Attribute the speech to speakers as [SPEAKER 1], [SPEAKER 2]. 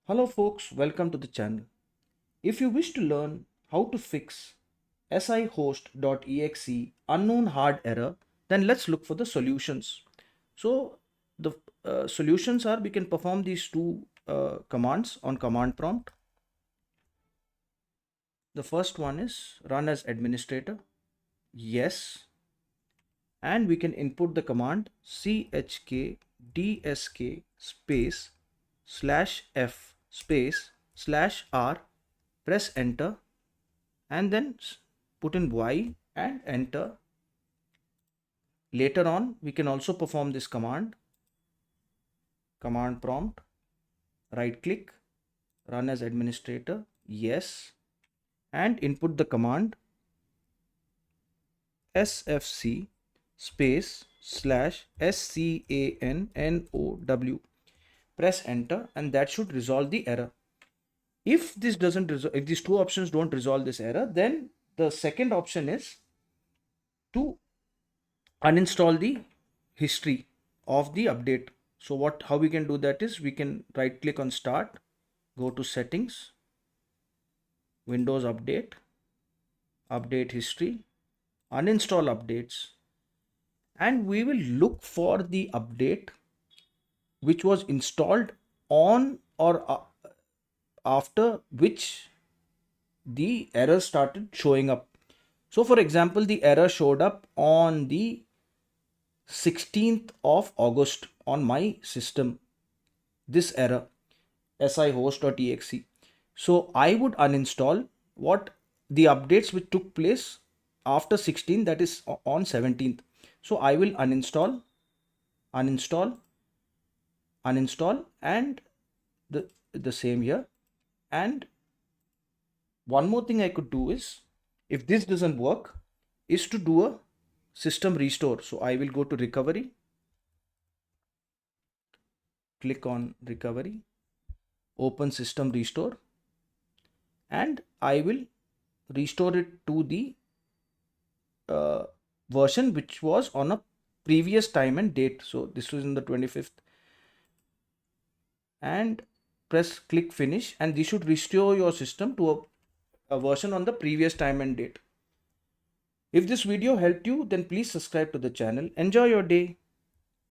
[SPEAKER 1] Hello folks, welcome to the channel. If you wish to learn how to fix Sihost.exe Unknown Hard Error, then let's look for the solutions. So the solutions are we can perform these two commands on command prompt. The first one is run as administrator. Yes. And we can input the command chkdsk space /f space /r, press enter, and then put in y and enter. Later on we can also perform this command prompt, right click, run as administrator, yes, and input the command sfc space /scannow, press enter, and that should resolve the error. If this doesn't resolve, if these two options don't resolve this error, then the second option is to uninstall the history of the update. So how we can do that is we can right click on start, go to settings, Windows update, update history, uninstall updates, and we will look for the update which was installed on or after which the error started showing up. So for example, the error showed up on the 16th of August on my system, this error sihost.exe. So I would uninstall what the updates which took place after 16, that is on 17th. So I will uninstall, and the same here. And one more thing I could do is, if this doesn't work, is to do a system restore. So I will go to recovery, click on recovery, open system restore, and I will restore it to the version which was on a previous time and date. So this was in the 25th, and press click finish, and this should restore your system to a version on the previous time and date. If this video helped you, then please subscribe to the channel. Enjoy your day.